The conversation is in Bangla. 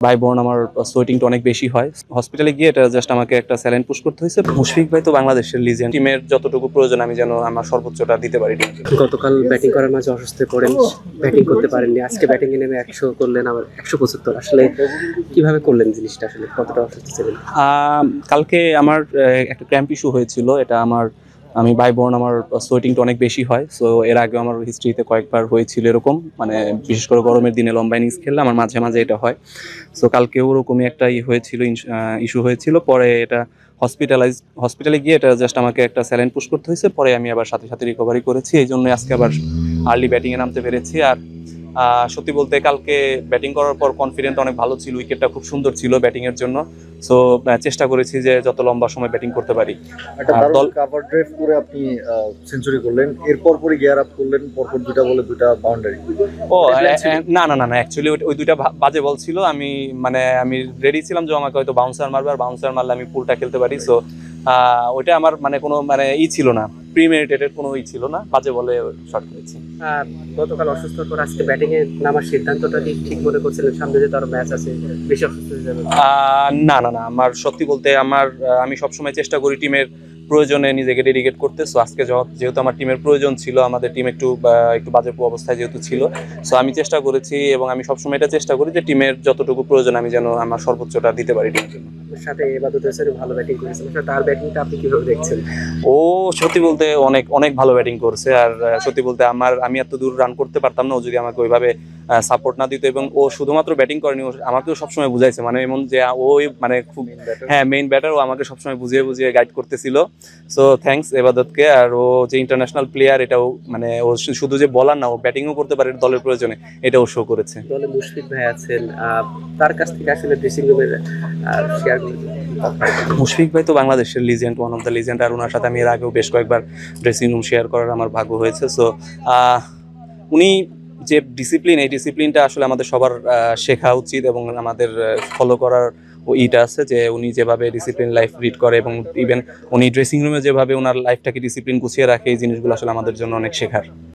ভাই বোন আমার সোয়েটিংটা অনেক বেশি হয়। হসপিটালে গিয়ে এটা জাস্ট আমাকে একটা স্যালাইন পুশ করতে হয়েছে। মুশফিক ভাই তো বাংলাদেশের লিজেন্ড, টিমের যতটুকু প্রয়োজন আমি যেন আমার সর্বোচ্চটা দিতে পারি। গতকাল ব্যাটিং করার মাঝে অসুস্থ পড়েন, ব্যাটিং করতে পারেননি। আজকে ব্যাটিং এ নেমে 100 করলেন, আবার 175। আসলে কিভাবে করলেন জিনিসটা, আসলে কতটা অসুস্থ ছিলেন? কালকে আমার একটা ক্র্যাম্প ইস্যু হয়েছিল। এটা আমি ভাই বোন আমার সোয়েটিংটা অনেক বেশি হয়। সো এর আগে আমার হিস্ট্রিতে কয়েকবার হয়েছিল এরকম, মানে বিশেষ করে গরমের দিনে লম্বা ইনিংস খেললে আমার মাঝে মাঝে এটা হয়। সো কালকে ওরকমই একটা ইস্যু হয়েছিল। পরে এটা হসপিটালে গিয়ে এটা জাস্ট আমাকে একটা স্যালাইন পুশ করতে হয়েছে। পরে আমি আবার সাথে সাথে রিকভারি করেছি, এই জন্য আজকে আবার আর্লি ব্যাটিংয়ে নামতে পেরেছি। আর সত্যি বলতে কালকে ব্যাটিং করার পর কনফিডেন্ট অনেক ভালো ছিল, উইকেটটা খুব সুন্দর ছিল ব্যাটিংয়ের জন্য। সো চেষ্টা করেছি যে যত লম্বা সময় ব্যাটিং করতে পারি। একটা দারুণ কভার ড্রাইভ করে আপনি সেঞ্চুরি করলেন, এরপর পরে গিয়ার আপ করলেন, পরপর দুটা বলে দুটা বাউন্ডারি। না না না না, অ্যাকচুয়ালি ওই দুইটা বাজে বল ছিল। আমি রেডি ছিলাম যে আমাকে হয়তো বাউন্সার মারবে, আর বাউন্সার মারলে আমি পুলটা খেলতে পারি। সো ওইটা আমার কোনো ছিল না, প্রিমেডিটেটেড কোনো ছিল না, বাজে বলে শট করেছি। গতকাল অসুস্থর পর আজকে ব্যাটিং এ নামার সিদ্ধান্তটা কি ঠিক মনে করছিলেন? সামনে যে তার ম্যাচ আছে, বেশি অসুস্থ হয়ে যাবে? না না না, আমার সত্যি বলতে আমি সবসময় চেষ্টা করি টিমের প্রয়োজনে নিজেকে ডেডিকেট করতে। সো আজকে যেহেতু আমার টিমের প্রয়োজন ছিল, আমাদের টিম একটু বাজে অবস্থায় যেহেতু ছিল, সো আমি চেষ্টা করেছি এবং আমি সবসময় এটা চেষ্টা করি যে টিমের যতটুকু প্রয়োজন আমি যেন আমার সর্বোচ্চটা দিতে পারি টিমের জন্য। সাথে এবাদত হোসেন ভালো ব্যাটিং করেছেন, তার ব্যাটিংটা আপনি কিভাবে দেখছেন? ও সত্যি বলতে অনেক অনেক ভালো ব্যাটিং করছে। আর সত্যি বলতে আমি এত দূর রান করতে পারতাম না ও যদি আমাকে ওইভাবে সাপোর্ট না দিত। এবং ও শুধুমাত্র ব্যাটিং করেনি, ও আমাকেও সবসময় বুঝাইছে, এমন যে ওই খুব মেইন ব্যাটার, ও আমাকে সবসময় বুঝিয়ে বুঝিয়ে গাইড করতেছিল। So thanks এবাদতকে। আর ও যে ইন্টারন্যাশনাল প্লেয়ার, এটাও ও শুধু যে বলার না, ও ব্যাটিংও করতে পারে দলের প্রয়োজনে, এটাও শো করেছে। দলে মুশফিক ভাই আছেন, তার কাছ থেকে আসলে ড্রেসিং রুমের শেয়ারগুলো। মুশফিক ভাই তো বাংলাদেশের legend, one of the legend. আর ওনার সাথে আমি এর আগেও বেশ কয়েকবার ড্রেসিং রুম শেয়ার করার আমার ভাগ্য হয়েছে। সো উনি যে ডিসিপ্লিন, এই ডিসিপ্লিনটা আসলে আমাদের সবার শেখা উচিত এবং আমাদের ফলো করার ইটা আছে, যে উনি যেভাবে ডিসিপ্লিন লাইফ লিড করে এবং ইভেন উনি ড্রেসিং রুমে যেভাবে ওনার লাইফটাকে ডিসিপ্লিন গুছিয়ে রাখে, এই জিনিসগুলো আসলে আমাদের জন্য অনেক শেখার।